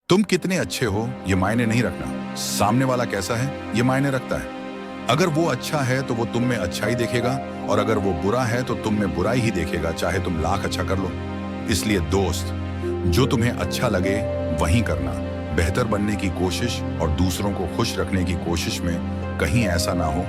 तुम कितने अच्छे हो ये मायने नहीं रखना, सामने वाला कैसा है ये मायने रखता है। अगर वो अच्छा है तो वो तुम में अच्छाई देखेगा, और अगर वो बुरा है तो तुम में बुराई ही देखेगा, चाहे तुम लाख अच्छा कर लो। इसलिए दोस्त, जो तुम्हें अच्छा लगे वही करना। बेहतर बनने की कोशिश और दूसरों को खुश रखने की कोशिश में कहीं ऐसा ना हो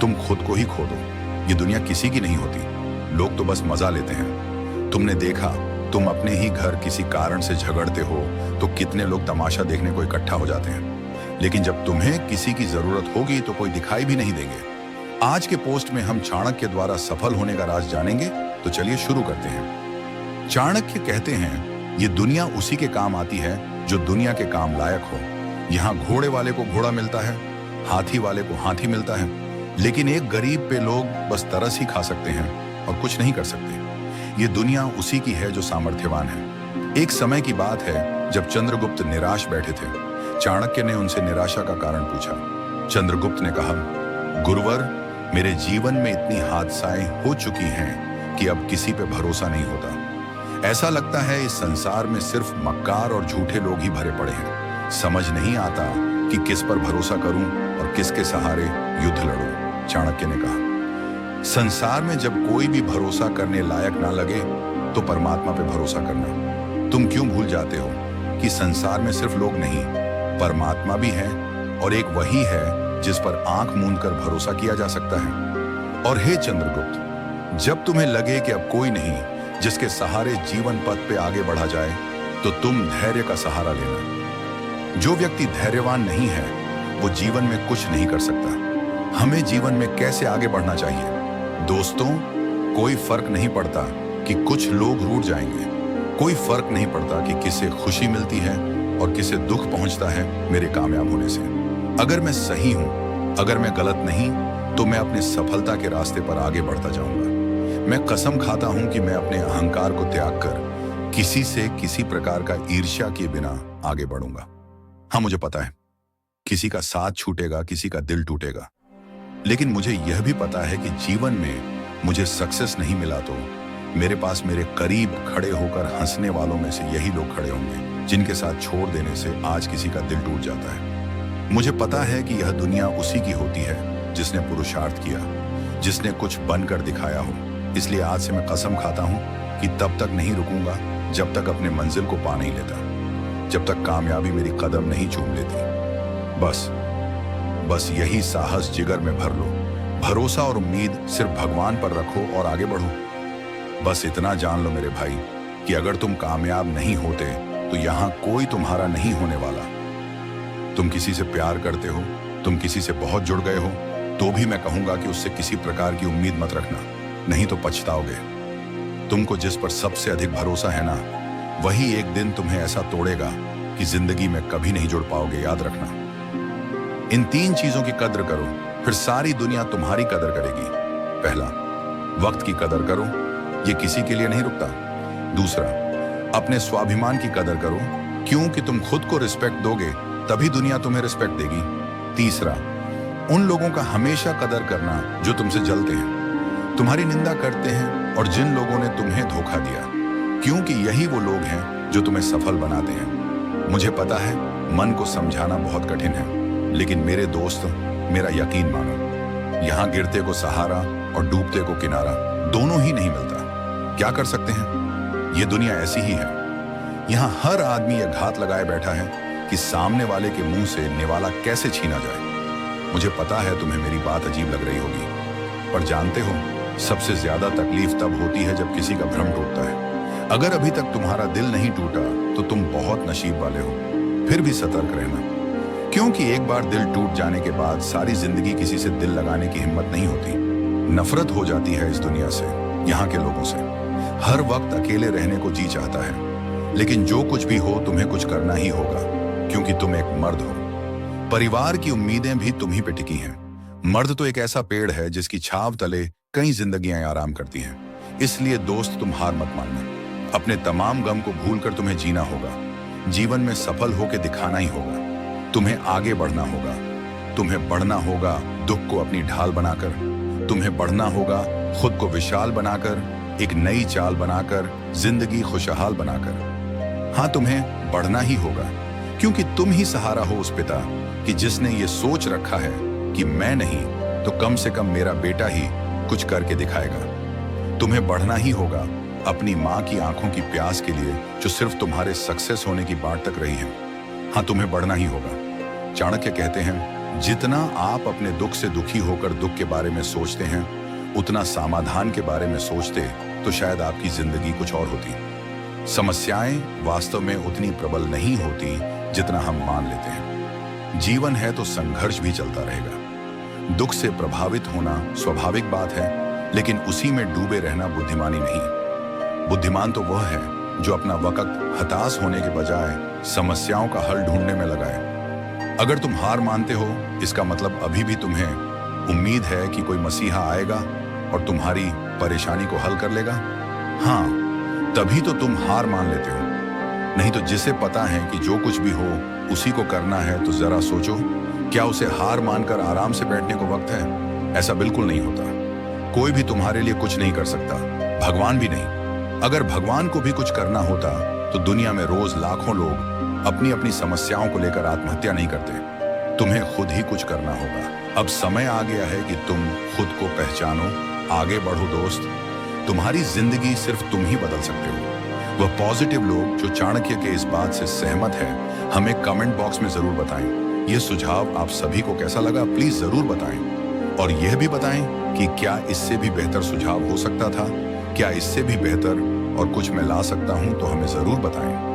तुम खुद को ही खो दो। ये दुनिया किसी की नहीं होती, लोग तो बस मजा लेते हैं। तुमने देखा, तुम अपने ही घर किसी कारण से झगड़ते हो तो कितने लोग तमाशा देखने को इकट्ठा हो जाते हैं, लेकिन जब तुम्हें किसी की जरूरत होगी तो कोई दिखाई भी नहीं देंगे। आज के पोस्ट में हम चाणक्य द्वारा सफल होने का राज जानेंगे, तो चलिए शुरू करते हैं। चाणक्य कहते हैं, ये दुनिया उसी के काम आती है जो दुनिया के काम लायक हो। यहाँ घोड़े वाले को घोड़ा मिलता है, हाथी वाले को हाथी मिलता है, लेकिन एक गरीब पे लोग बस तरस ही खा सकते हैं और कुछ नहीं कर सकते। ये दुनिया उसी की है जो सामर्थ्यवान है। एक समय की बात है जब चंद्रगुप्त निराश बैठे थे। चाणक्य ने उनसे निराशा का कारण पूछा। चंद्रगुप्त ने कहा, गुरुवर, मेरे जीवन में इतनी हादसाएं हो चुकी हैं कि अब किसी पे भरोसा नहीं होता। ऐसा लगता है इस संसार में सिर्फ मक्कार और झूठे लोग ही भरे पड़े हैं। समझ नहीं आता कि किस पर भरोसा करूं और किसके सहारे युद्ध लड़ूं। चाणक्य ने कहा, संसार में जब कोई भी भरोसा करने लायक ना लगे तो परमात्मा पे भरोसा करना। तुम क्यों भूल जाते हो कि संसार में सिर्फ लोग नहीं, परमात्मा भी है, और एक वही है जिस पर आंख मूंद कर भरोसा किया जा सकता है। और हे चंद्रगुप्त, जब तुम्हें लगे कि अब कोई नहीं जिसके सहारे जीवन पथ पे आगे बढ़ा जाए, तो तुम धैर्य का सहारा लेना। जो व्यक्ति धैर्यवान नहीं है वो जीवन में कुछ नहीं कर सकता। हमें जीवन में कैसे आगे बढ़ना चाहिए? दोस्तों, कोई फर्क नहीं पड़ता कि कुछ लोग रूठ जाएंगे, कोई फर्क नहीं पड़ता कि किसे खुशी मिलती है और किसे दुख पहुंचता है मेरे कामयाब होने से। अगर मैं सही हूं, अगर मैं गलत नहीं, तो मैं अपने सफलता के रास्ते पर आगे बढ़ता जाऊंगा। मैं कसम खाता हूं कि मैं अपने अहंकार को त्याग कर किसी से किसी प्रकार का ईर्ष्या किए बिना आगे बढ़ूंगा। हाँ, मुझे पता है किसी का साथ छूटेगा, किसी का दिल टूटेगा, लेकिन मुझे यह भी पता है कि जीवन में मुझे सक्सेस नहीं मिला तो मेरे पास मेरे करीब खड़े होकर हंसने वालों में से यही लोग खड़े होंगे जिनके साथ छोड़ देने से आज किसी का दिल टूट जाता है। मुझे पता है कि यह दुनिया उसी की होती है जिसने पुरुषार्थ किया, जिसने कुछ बनकर दिखाया हो। इसलिए आज से मैं कसम खाता हूं कि तब तक नहीं रुकूंगा जब तक अपने मंजिल को पा नहीं लेता, जब तक कामयाबी मेरी कदम नहीं चूम लेती। बस यही साहस जिगर में भर लो। भरोसा और उम्मीद सिर्फ भगवान पर रखो और आगे बढ़ो। बस इतना जान लो मेरे भाई कि अगर तुम कामयाब नहीं होते तो यहां कोई तुम्हारा नहीं होने वाला। तुम किसी से प्यार करते हो, तुम किसी से बहुत जुड़ गए हो, तो भी मैं कहूंगा कि उससे किसी प्रकार की उम्मीद मत रखना, नहीं तो पछताओगे। तुमको जिस पर सबसे अधिक भरोसा है ना, वही एक दिन तुम्हें ऐसा तोड़ेगा कि जिंदगी में कभी नहीं जुड़ पाओगे। याद रखना, इन 3 चीजों की कद्र करो, फिर सारी दुनिया तुम्हारी कदर करेगी। पहला, वक्त की कदर करो, ये किसी के लिए नहीं रुकता। दूसरा, अपने स्वाभिमान की कदर करो, क्योंकि तुम खुद को रिस्पेक्ट दोगे तभी दुनिया तुम्हें रिस्पेक्ट देगी। तीसरा, उन लोगों का हमेशा कदर करना जो तुमसे जलते हैं, तुम्हारी निंदा करते हैं, और जिन लोगों ने तुम्हें धोखा दिया, क्योंकि यही वो लोग हैं जो तुम्हें सफल बनाते हैं। मुझे पता है मन को समझाना बहुत कठिन है, लेकिन मेरे दोस्त, मेरा यकीन मानो, यहाँ गिरते को सहारा और डूबते को किनारा दोनों ही नहीं मिलता। क्या कर सकते हैं? ये दुनिया ऐसी ही है। यहाँ हर आदमी यह घात लगाए बैठा है कि सामने वाले के मुंह से निवाला कैसे छीना जाए। मुझे पता है तुम्हें मेरी बात अजीब लग रही होगी, पर जानते हो, सबसे ज्यादा तकलीफ तब होती है जब किसी का भ्रम टूटता है। अगर अभी तक तुम्हारा दिल नहीं टूटा तो तुम बहुत नसीब वाले हो। फिर भी सतर्क रहना, क्योंकि एक बार दिल टूट जाने के बाद सारी जिंदगी किसी से दिल लगाने की हिम्मत नहीं होती। नफरत हो जाती है इस दुनिया से, यहाँ के लोगों से। हर वक्त अकेले रहने को जी चाहता है, लेकिन जो कुछ भी हो तुम्हें कुछ करना ही होगा, क्योंकि तुम एक मर्द हो। परिवार की उम्मीदें भी तुम ही पे टिकी हैं। मर्द तो एक ऐसा पेड़ है जिसकी छाव तले कई जिंदगियां आराम करती हैं। इसलिए दोस्त, तुम हार मत मानना। अपने तमाम गम को भूलकर तुम्हें जीना होगा। जीवन में सफल होकर दिखाना ही होगा। तुम्हें आगे बढ़ना होगा। तुम्हें बढ़ना होगा दुख को अपनी ढाल बनाकर। तुम्हें बढ़ना होगा खुद को विशाल बनाकर, एक नई चाल बनाकर, जिंदगी खुशहाल बनाकर। हाँ, तुम्हें बढ़ना ही होगा, क्योंकि तुम ही सहारा हो उस पिता कि जिसने ये सोच रखा है कि मैं नहीं तो कम से कम मेरा बेटा ही कुछ करके दिखाएगा। तुम्हें बढ़ना ही होगा अपनी माँ की आंखों की प्यास के लिए जो सिर्फ तुम्हारे सक्सेस होने की बाट तक रही है। हाँ, तुम्हें बढ़ना ही होगा। चाणक्य कहते हैं, जितना आप अपने दुख से दुखी होकर दुख के बारे में सोचते हैं, उतना समाधान के बारे में सोचते तो शायद आपकी जिंदगी कुछ और होती। समस्याएं वास्तव में उतनी प्रबल नहीं होती जितना हम मान लेते हैं। जीवन है तो संघर्ष भी चलता रहेगा। दुख से प्रभावित होना स्वाभाविक बात है, लेकिन उसी में डूबे रहना बुद्धिमानी नहीं। बुद्धिमान तो वह है जो अपना वक्त हताश होने के बजाय समस्याओं का हल ढूंढने में लगाए। अगर तुम हार मानते हो, इसका मतलब अभी भी तुम्हें उम्मीद है कि कोई मसीहा आएगा और तुम्हारी परेशानी को हल कर लेगा। हाँ, तभी तो तुम हार मान लेते हो। नहीं तो जिसे पता है कि जो कुछ भी हो उसी को करना है, तो जरा सोचो, क्या उसे हार मानकर आराम से बैठने को वक्त है? ऐसा बिल्कुल नहीं होता। कोई भी तुम्हारे लिए कुछ नहीं कर सकता, भगवान भी नहीं। अगर भगवान को भी कुछ करना होता तो दुनिया में रोज लाखों लोग अपनी अपनी समस्याओं को लेकर आत्महत्या नहीं करते। तुम्हें खुद ही कुछ करना होगा। अब समय आ गया है कि तुम खुद को पहचानो, आगे बढ़ो दोस्त। तुम्हारी जिंदगी सिर्फ तुम ही बदल सकते हो। वह पॉजिटिव लोग जो चाणक्य के इस बात से सहमत हैं, हमें कमेंट बॉक्स में जरूर बताएं। यह सुझाव आप सभी को कैसा लगा, प्लीज जरूर बताएं। और यह भी बताएं कि क्या इससे भी बेहतर सुझाव हो सकता था, क्या इससे भी बेहतर और कुछ मैं ला सकता हूं, तो हमें जरूर बताएं।